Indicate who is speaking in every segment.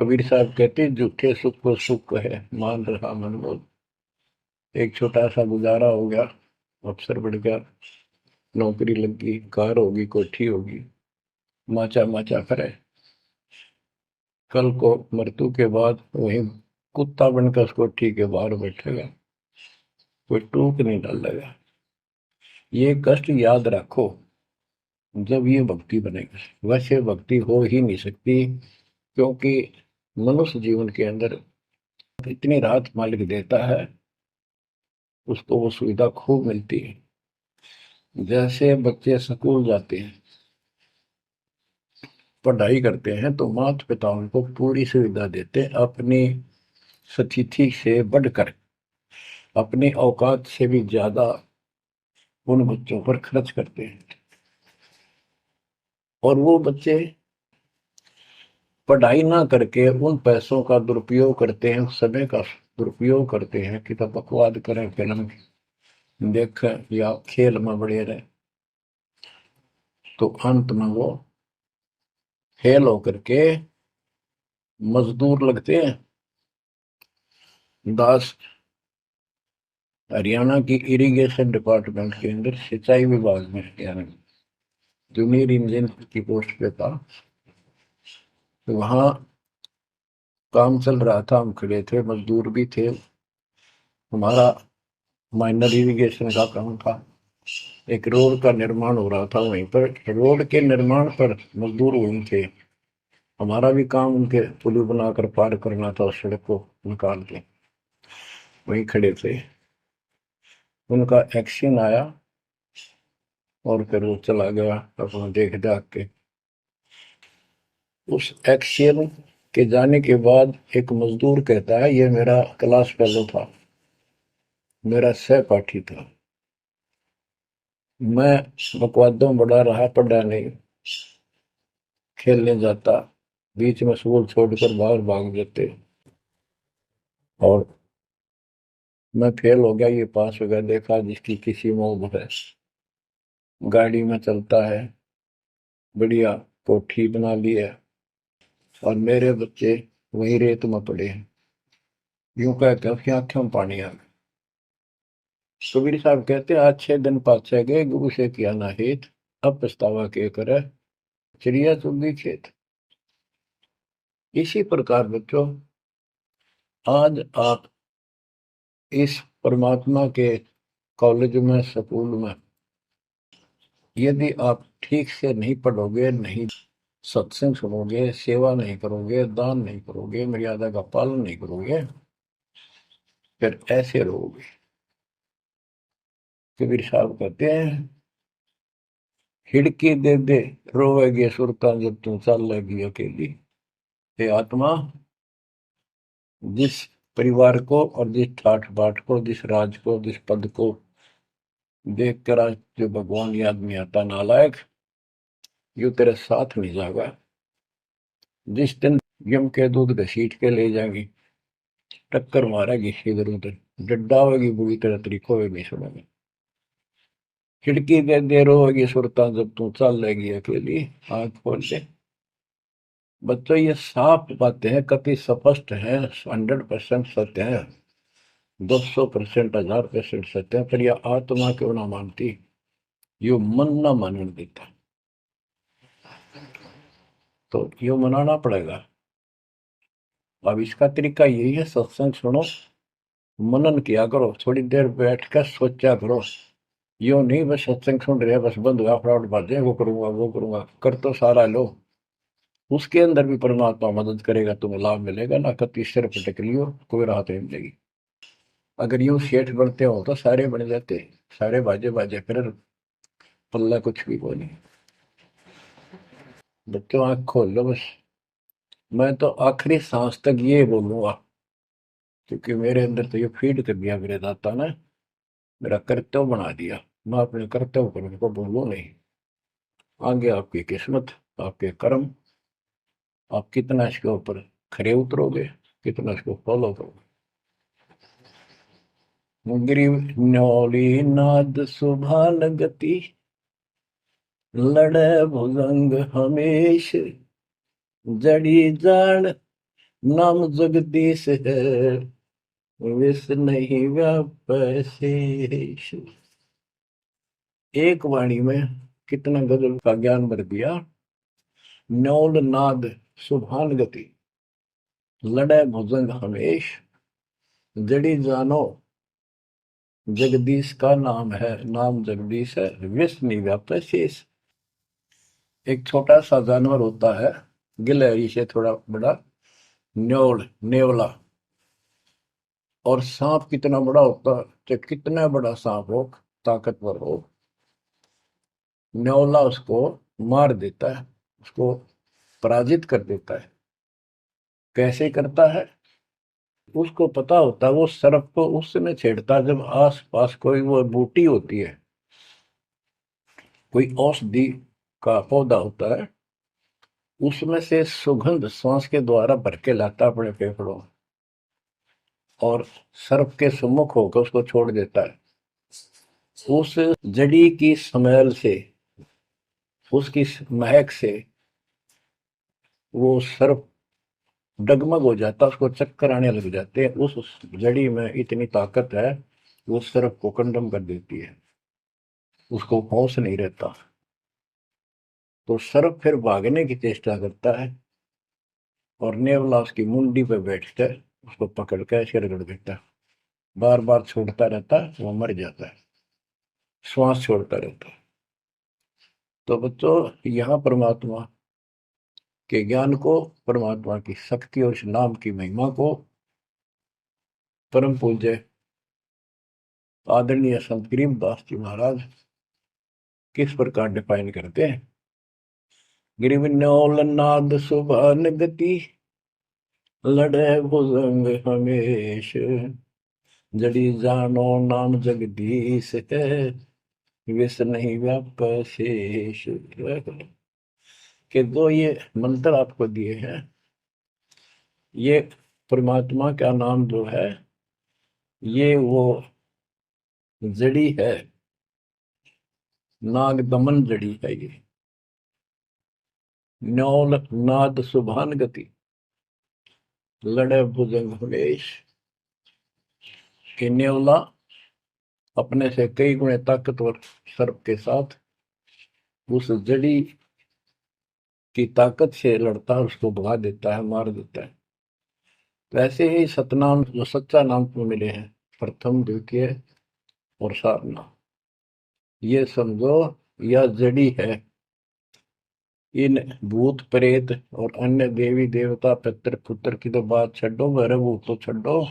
Speaker 1: कबीर साहब कहते झूठे सुख को सुख है मान रहा मन बोल। एक छोटा सा गुजारा हो गया, अफसर बढ़ गया, नौकरी लग गई, कार होगी, कोठी होगी, माचा माचा करे। कल को मृत्यु के बाद वही कुत्ता बनकर उस कोठी के बाहर बैठेगा, कोई टूक नहीं डालेगा। ये कष्ट याद रखो जब ये भक्ति बनेगी। वैसे भक्ति हो ही नहीं सकती, क्योंकि मनुष्य जीवन के अंदर इतनी राहत मालिक देता है, उसको वो सुविधा खूब मिलती है। जैसे बच्चे स्कूल जाते हैं, पढ़ाई करते हैं, तो माता पिता उनको पूरी सुविधा देते हैं, अपनी स्थिति से बढ़कर, अपनी औकात से भी ज्यादा उन बच्चों पर खर्च करते हैं। और वो बच्चे पढ़ाई ना करके उन पैसों का दुरुपयोग करते हैं, उस समय का दुरुपयोग करते हैं कि तो बकवाद करें, फिल्म देखें या खेल में बढ़े रहे। तो अंत में वो फेल होकर के मजदूर लगते हैं। दास हरियाणा की इरिगेशन डिपार्टमेंट के अंदर सिंचाई विभाग में, यानी जूनियर इंजीनियर की पोस्ट पे था। तो वहां काम चल रहा था, हम खड़े थे, मजदूर भी थे। हमारा माइनर इरिगेशन का काम था। एक रोड का निर्माण हो रहा था वहीं पर। रोड के निर्माण पर मजदूर वहीं थे। हमारा भी काम उनके पुल बनाकर पार करना था, उस सड़क को निकाल के। वहीं खड़े थे, उनका एक्शन आया और फिर वो चला गया अपना देख दाख के। उस एक्शन के जाने के बाद एक मजदूर कहता है, ये मेरा क्लास फेलो था, मेरा सहपाठी था, मैं बकवादों बड़ा रहा, पढ़ा नहीं, खेलने जाता, बीच में स्कूल छोड़कर बाहर भाग जाते, और मैं फेल हो गया, ये पास हो गया। देखा जिसकी किसी में है, गाड़ी में चलता है, बढ़िया कोठी बना ली है, और मेरे बच्चे वही रेत में पड़े हैं। यूं कह के उसकी आंखों में पानी आ गया। कबीर साहब कहते हैं, अच्छे दिन पाछे गए, गुरु से किया ना हित, अब पछतावा के करे, चिड़िया चुगी खेत। इसी प्रकार बच्चों, आज आप इस परमात्मा के कॉलेज में, स्कूल में, यदि आप ठीक से नहीं पढ़ोगे, नहीं सत्संग सुनोगे, सेवा नहीं करोगे, दान नहीं करोगे, मर्यादा का पालन नहीं करोगे, फिर ऐसे रहोगे। कबीर साहब कहते हैं, हिड़की दे दे रोवेगी सुरता जब तू चल लगी अकेली। हे आत्मा, जिस परिवार को और जिस ठाठ बाट को, जिस राज को, जिस पद को देख कर आज जो भगवान याद नहीं आता, नालायक, यू तेरे साथ नहीं जाएगा। जिस दिन यम के दूध घसीट के ले जाएंगी, टक्कर मारेगी इधर उधर, डड्डा होगी बुरी तरह, तरीको में नहीं सुनेगी। खिड़की दे दे रोएगी सुरता जब तू चल लेगी अकेली। आंख खोल ले। बच्चों, ये साफ बातें हैं, कति स्पष्ट है, 100% सत्य है, 200%, 1000% सत्य है। पर यह आत्मा क्यों ना मानती, यो मन ना मानने देता, तो यो मनाना पड़ेगा। अब इसका तरीका यही है, सत्संग सुनो, मनन किया करो, थोड़ी देर बैठ कर सोचा करो। यो नहीं बस सत्संग सुन रहे, बस बंद हुआ फटाफट बातें, वो करूंगा वो करूंगा, कर तो सारा लो। उसके अंदर भी परमात्मा मदद करेगा, तुम्हें लाभ मिलेगा ना। कति सिर पटक लियो, कोई राहत नहीं मिलेगी। अगर यूं सेठ बनते हो तो सारे बन जाते, सारे बाजे बाजे, फिर पल्ला कुछ भी को नहीं। बच्चों, आंख खोल लो बस। मैं तो आखिरी सांस तक ये बोलूंगा, क्योंकि मेरे अंदर तो ये फीड कर दिया मेरे दाता ने, मेरा कर्तव्य बना दिया। मैं अपने कर्तव्य पर उनको बोलूं नहीं। आगे आपकी किस्मत, आपके कर्म, आप कितना इसके ऊपर खरे उतरोगे, कितना इसको फॉलो करोगे। ग्रीव न्योली नाद सुभान गति, लड़े भुजंग हमेश, जड़ी जान नाम जगदीश है, विष नहीं व्यापै शेष। एक वाणी में कितना गजल का ज्ञान भर दिया। न्योल नाद सुभान गति, लड़े भुजंग हमेश, जड़ी जानो जगदीश का नाम है, नाम जगदीश है, विष नहीं व्यापै शेष। एक छोटा सा जानवर होता है, गिलहरी से थोड़ा बड़ा, न्योल नेवला। और सांप कितना बड़ा होता है, तो कितना बड़ा सांप हो, ताकतवर हो, न्योला उसको मार देता है, उसको पराजित कर देता है। कैसे करता है? उसको पता होता है वो सर्प को उस समय छेड़ता है जब आस पास कोई वो बूटी होती है, कोई औषधि का पौधा होता है, उसमें से सुगंध श्वास के द्वारा भर के लाता अपने फेफड़ों में, और सर्प के सम्मुख होकर उसको छोड़ देता है। उस जड़ी की स्मेल से, उसकी महक से वो सर्प डगमग हो जाता, उसको चक्कर आने लग जाते हैं। उस जड़ी में इतनी ताकत है, वो सर्प को कंडम कर देती है, उसको होश नहीं रहता। तो सर्प फिर भागने की चेष्टा करता है, और नेवला उसकी मुंडी पे बैठकर उसको पकड़ कर ऐसे रगड़ देता है, बार बार छोड़ता रहता है, वो मर जाता है, श्वास छोड़ता रहता है। तो बच्चों, यहाँ परमात्मा के ज्ञान को, परमात्मा की शक्ति और उस नाम की महिमा को परम पूज्य आदरणीय संत गरीबदास जी महाराज किस प्रकार डिफाइन करते हैं। गिरिवन्योल नाद सुभान गति, लड़े भुजंग हमेश, जड़ी जानो नाम जगदीश है, विष नहीं व्याप शेष। के दो ये मंत्र आपको दिए हैं, ये परमात्मा का नाम जो है, ये वो जड़ी है, नाग दमन जड़ी है ये। न्योल नाद सुभान गति, लड़े भुजंग हमेश। कि न्योला अपने से कई गुणे ताकतवर सर्प के साथ उस जड़ी की ताकत से लड़ता है, उसको भगा देता है, मार देता है। तो ऐसे ही सतनाम जो सच्चा नाम को मिले हैं, प्रथम द्वितीय और सारनाम, ये समझो यह जड़ी है। इन भूत प्रेत और अन्य देवी देवता पितर पुत्र की तो बात छोड़ो, मेरे भूत तो छोड़ो,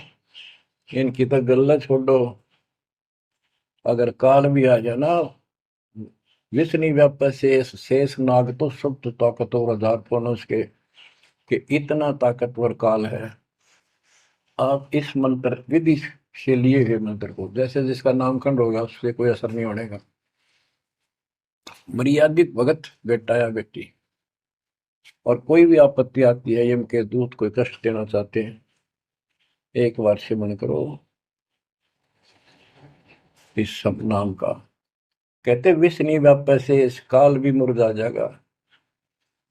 Speaker 1: इनकी तो गल्ला छोड़ो। अगर काल भी आ जाए ना, विष्णु व्याप शेष, शेष नाग तो सब तो ताकतवर हजार पुरुष के, कि इतना ताकतवर काल है। आप इस मंत्र विधि से लिए हुए मंत्र को, जैसे जिसका नामकरण होगा उससे कोई असर नहीं होने का। मर्यादित भगत बेटा या बेटी, और कोई भी आपत्ति आती है, यम के दूत कोई कष्ट देना चाहते हैं, एक बार सिमरण करो इस सब नाम का। कहते विष नहीं व्यापै शेष, काल भी मुरझा जाएगा।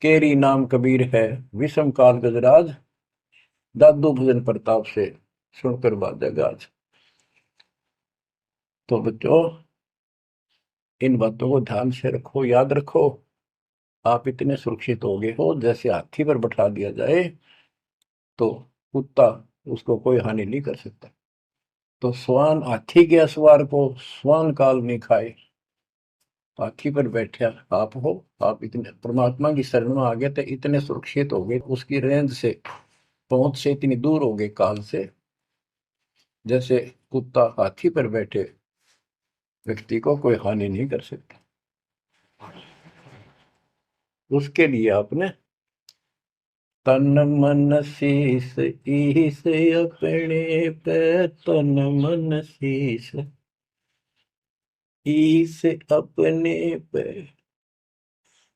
Speaker 1: केरी नाम कबीर है, विषम काल गजराज, दादू भजन प्रताप से सुनकर बाजेगा आज। तो बच्चों, इन बातों को ध्यान से रखो, याद रखो। आप इतने सुरक्षित हो गए हो, जैसे हाथी पर बैठा दिया जाए तो कुत्ता उसको कोई हानि नहीं कर सकता। तो स्वान हाथी के असवार को स्वान काल नहीं खाए, हाथी पर बैठे आप हो। आप इतने परमात्मा की शरण में आ गए थे, इतने सुरक्षित हो गए, उसकी रेंज से, पहुंच से इतनी दूर हो गए काल से, जैसे कुत्ता हाथी पर बैठे व्यक्ति को कोई हानि नहीं कर सकता। उसके लिए आपने तन मन शीस ईस अपने पे, तन मन शीस ईस अपने पे,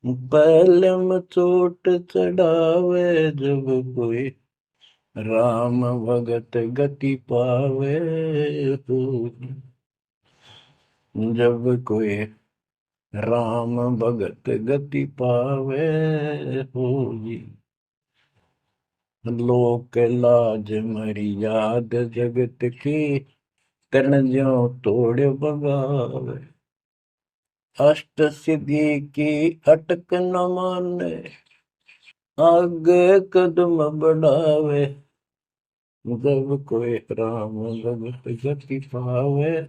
Speaker 1: पलम चोट चढ़ावे जब कोई, राम भगत गति पावे हो। जब कोई राम भगत गति पावे हो जी। लोक लाज मर्याद जगत की, तन ज्यों तोड़ बगावे। अष्ट सिद्धि की अटक न माने, आगे कदम बढ़ावे। जब कोई राम भगत गति पावे,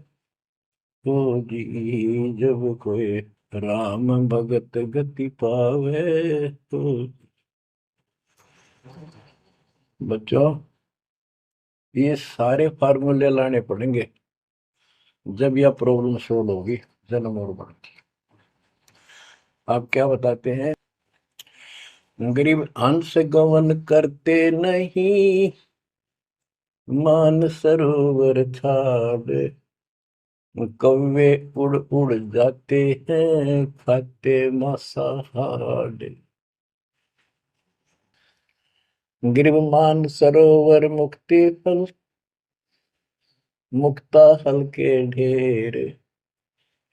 Speaker 1: तो जी जब कोई राम भगत गति पावे तो। बच्चों, ये सारे फार्मूले लाने पड़ेंगे जब यह प्रॉब्लम सोल्व होगी। जन्म और मरण की। आप क्या बताते हैं? गरीब हंस गवन करते नहीं, मान सरोवर छाड़। कौवे उड़ उड़ जाते हैं, खाते मांसाहार। गिरव मान सरोवर मुक्ति फल, मुक्ता हल के ढेर।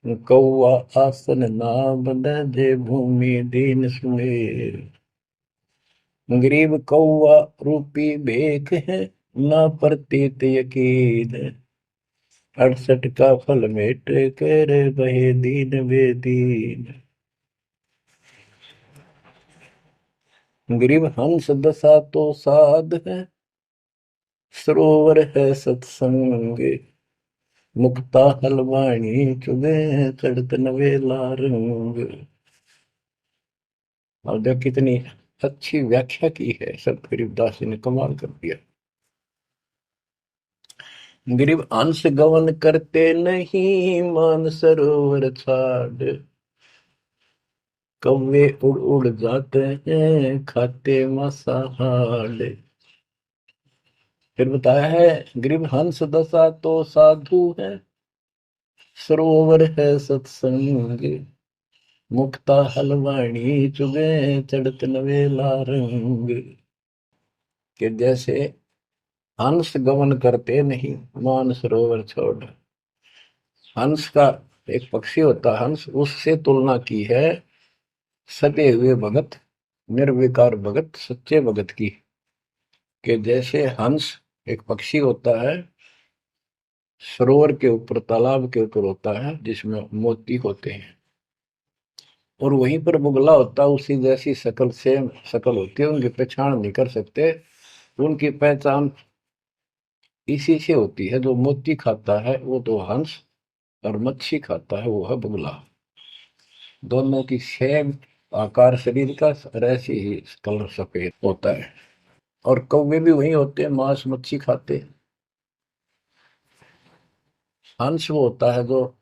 Speaker 1: कौआ आसन नाम जे, भूमि दीन सुमेर। गरीब कौआ रूपी भेख है, ना प्रतीत यकीन। 68 का फल मेट कर, बहे दीन बेदीन। गरीब हंस दशा तो साध है, सरोवर है सत्संग। मुक्ता हलवाणी चुगे, चढ़त नवेला रंग। और देख कितनी अच्छी व्याख्या की है संत गरीबदास जी ने, कमाल कर दिया। गरीब अंश गवन करते नहीं, मान सरोवर छाड़। कौवे उड़ उड़ जाते हैं, खाते मांसाहार। फिर बताया है, गरीब हंस दशा तो साधु है, सरोवर है सत्संग। मुक्ता हलवाणी चुगे, चढ़त नवेला रंग। कि जैसे हंस गमन करते नहीं, मान सरोवर छोड़। हंस का एक पक्षी होता है हंस, उससे तुलना की है सते हुए भगत, निर्विकार भगत, सच्चे भगत की। कि जैसे हंस एक पक्षी होता है, सरोवर के ऊपर, तालाब के ऊपर होता है, जिसमें मोती होते हैं, और वहीं पर बुगला होता है, उसी जैसी शकल से शकल होती है, उनकी पहचान नहीं कर सकते। उनकी पहचान इसी से होती है। जो मोती खाता है वो तो हंस, और मच्छी खाता है वो है बुगला। दोनों की सेम आकार शरीर का, और ऐसे ही कलर सफेद होता है। और कौवे भी वही होते हैं, मांस मच्छी खाते हैं। हंस वो होता है जो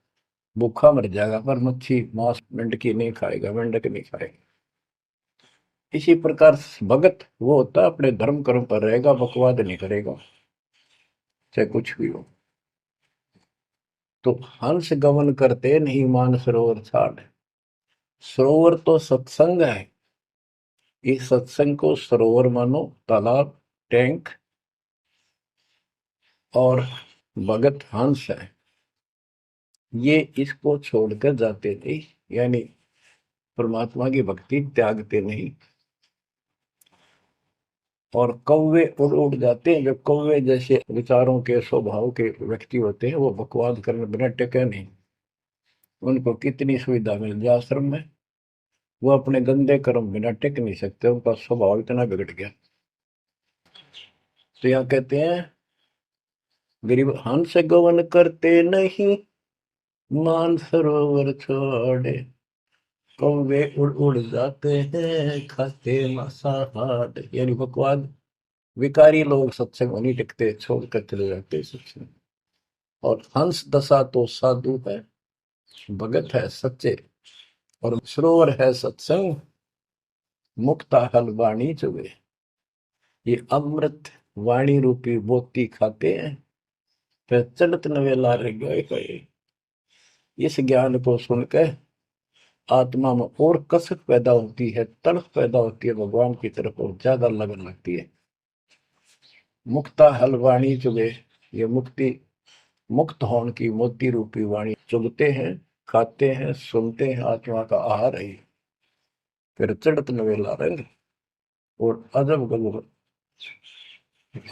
Speaker 1: भूखा मर जाएगा, पर मच्छी मांस मेंढकी नहीं खाएगा, मेंढक नहीं खाएगा। इसी प्रकार भगत वो होता है अपने धर्म कर्म पर रहेगा, बकवाद नहीं करेगा, चाहे कुछ भी हो। तो हंस गमन करते नहीं, मान सरोवर छाड़। सरोवर तो सत्संग है। इस सत्संग को सरोवर मानो, तालाब, टैंक, और भगत हंस है। ये इसको छोड़कर जाते नहीं, यानी परमात्मा की भक्ति त्यागते नहीं। और कौवे उड़ उड़ जाते हैं। जब कौवे जैसे विचारों के, स्वभाव के व्यक्ति होते हैं, वो बकवाद करने बिना टेके नहीं। उनको कितनी सुविधा मिल जाए आश्रम में, वो अपने गंदे कर्म बिना टिक नहीं सकते, उनका स्वभाव इतना बिगड़ गया। तो यहाँ कहते हैं, गरीब हंस गवन करते नहीं, मान सरोवर छोड़े। कौवे उड़ उड़ जाते हैं, खाते मांसाहार। यानी बकवाद, विकारी लोग सत्संग में नहीं टिकते, छोड़कर चले जाते सत्संग। और हंस दशा तो साधु है, भगत है सच्चे, और सरोवर है सत्संग। मुक्ता हल वाणी चुगे। ये अमृत वाणी रूपी मोती खाते हैं, फिर चलत नवेला रह गए। इस ज्ञान को सुनकर आत्मा में और कसक पैदा होती है, तड़प पैदा होती है भगवान की तरफ, और ज्यादा लगन लगती है। मुक्ता हल वाणी चुगे। ये मुक्ति, मुक्त होने की मोती रूपी वाणी चुगते हैं, खाते हैं, सुनते हैं, आत्मा का आहार है। फिर चढ़त नवेला रंग, और अजब गजब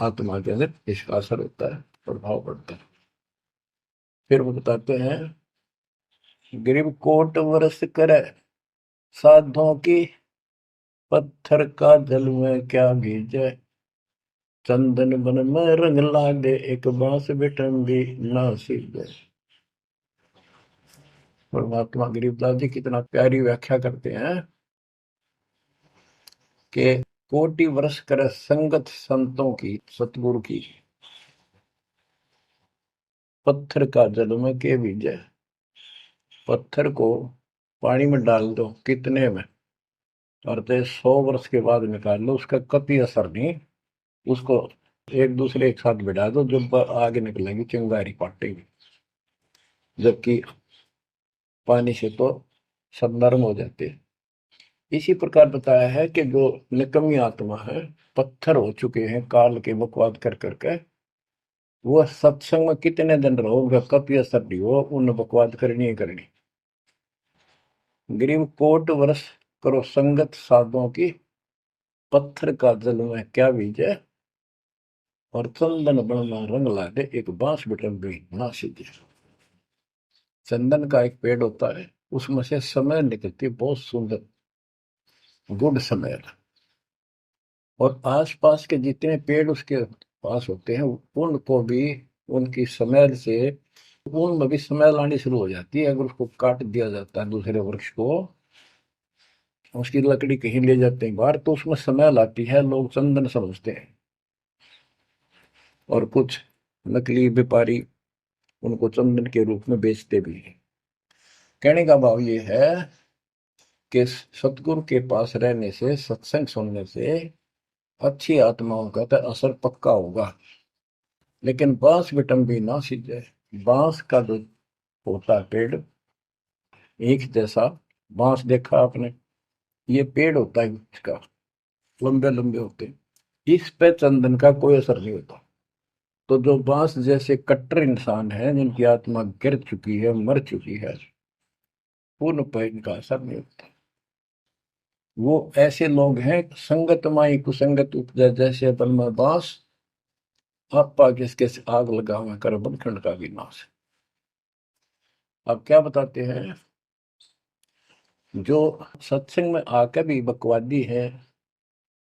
Speaker 1: आत्मा के अंदर इसका असर होता है, प्रभाव पड़ता है। फिर वो बताते हैं, ग्रीव कोट वर्ष करे साधों की, पत्थर का जल में क्या भीजे, चंदन बन में रंग लागे, एक बांस बिठन भी ना सीधे। परमात्मा गरीबदास जी कितना प्यारी व्याख्या करते हैं कि कोटि वर्ष करे संगत संतों की, सतगुरु की, पत्थर का जल में के बीजे। पत्थर को पानी में डाल दो कितने में, और 100 वर्ष के बाद निकाल लो, उसका कभी असर नहीं। उसको एक दूसरे एक साथ बिठा दो, जब आगे निकलेंगी चिंगारी पाटेगी, जबकि पानी से तो सब नरम हो जाते हैं। इसी प्रकार बताया है कि जो निकम्मी आत्मा है, पत्थर हो चुके हैं काल के बकवाद कर करके, वो सत्संग में कितने दिन रहो, उनका कभी असर नहीं हो, उन बकवाद करनी ही करनी। ग्रीव कोट वर्ष करो संगत साधुओं की, पत्थर का जल में क्या बीजे, और चंदन बनना रंग ला दे, एक बांस बिटन भी ना सीधे। चंदन का एक पेड़ होता है, उसमें से समय निकलती है बहुत सुंदर, गुड समय। और आसपास के जितने पेड़ उसके पास होते हैं, उनको भी उनकी स्मेल से, उनमें भी स्मेल आनी शुरू हो जाती है। अगर उसको काट दिया जाता है दूसरे वृक्ष को, उसकी लकड़ी कहीं ले जाते हैं बाहर, तो उसमें स्मेल आती है, लोग चंदन समझते हैं। और कुछ नकली व्यापारी उनको चंदन के रूप में बेचते भी हैं। कहने का भाव ये है कि सतगुरु के पास रहने से, सत्संग सुनने से अच्छी आत्माओं का तो असर पक्का होगा। लेकिन बांस बिटम भी ना सीधे। बांस का जो होता है पेड़, एक जैसा बांस देखा आपने, ये पेड़ होता है इसका, लंबे लंबे होते हैं, इस पे चंदन का कोई असर नहीं होता। तो जो बांस जैसे कट्टर इंसान है, जिनकी आत्मा गिर चुकी है, मर चुकी है, उन पर इनका असर नहीं होता। वो ऐसे लोग हैं, संगत माई कुसंगत उपजा, जैसे अपन में बांस, आपा किसके से आग लगा हुआ कर बनखंड का विनाश। अब क्या बताते हैं, जो सत्संग में आकर भी बकवादी है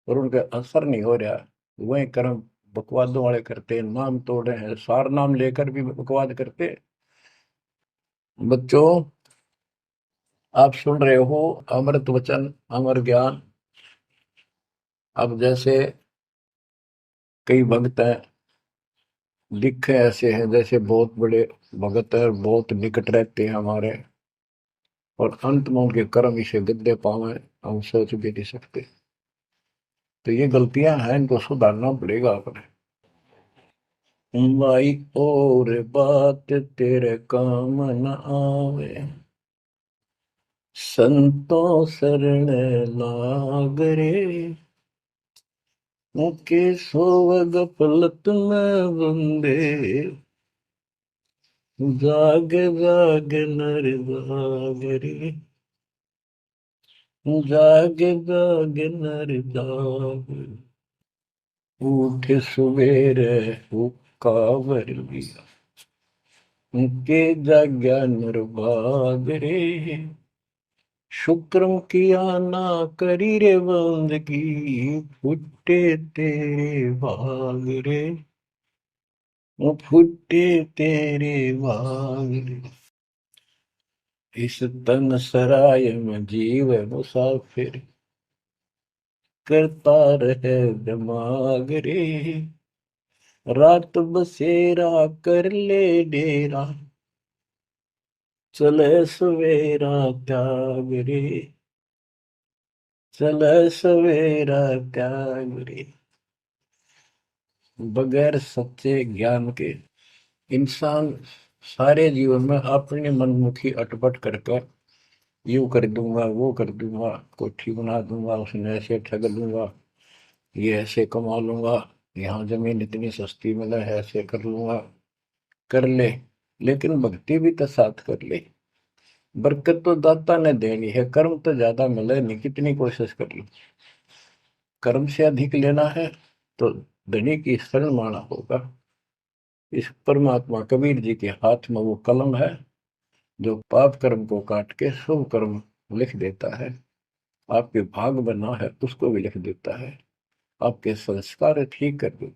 Speaker 1: और उनका असर नहीं हो रहा, वही कर्म बकवादों वाले करते हैं, नाम तोड़े हैं, सार नाम लेकर भी बकवाद करते। बच्चों, आप सुन रहे हो अमृत वचन, अमर ज्ञान। अब जैसे कई भक्त हैं, दिखे ऐसे हैं जैसे बहुत बड़े भगत है, बहुत निकट रहते हैं हमारे, और अंत में उनके कर्म इसे गद्दे पावे, हम सोच भी नहीं सकते। तो ये गलतियां हैं, इनको सुधारना पड़ेगा अपने। भाई और बात तेरे काम न आवे, संतों शरण लाग रे, मुके सोवग पलत में बंदे, जाग जाग नर जाग रे, जाग जाग नर जाग, उठ सवेरे हुक्कावर लिया, के जाग्या नर भाग रे, शुक्रम किया ना करी रे बंदगी, फुटे तेरे भाग रे, वो फुटे तेरे भाग रे। इस तन सराय में जीव मुसाफिर, करता रहे दिमाग रे, रात बसेरा कर ले डेरा, चले सवेरा त्याग रे, चले सवेरा त्याग रे। बगैर सच्चे ज्ञान के इंसान सारे जीवन में अपनी मनमुखी अटपट करके, यूं कर दूंगा, वो कर दूंगा, कोठी बना दूंगा, उसने ऐसे ठग लूंगा, ये ऐसे कमा लूंगा, यहाँ जमीन इतनी सस्ती मिला है, ऐसे कर लूंगा, कर ले। लेकिन भक्ति भी तो साथ कर ले। बरकत तो दाता ने देनी है, कर्म तो ज्यादा मिले नहीं, कितनी कोशिश कर लो, कर्म से अधिक लेना है तो धनी की शरण माना होगा। इस परमात्मा कबीर जी के हाथ में वो कलम है जो पाप कर्म को काट के शुभ कर्म लिख देता है। आपके भाग बना है उसको भी लिख देता है, आपके संस्कार ठीक कर देता है।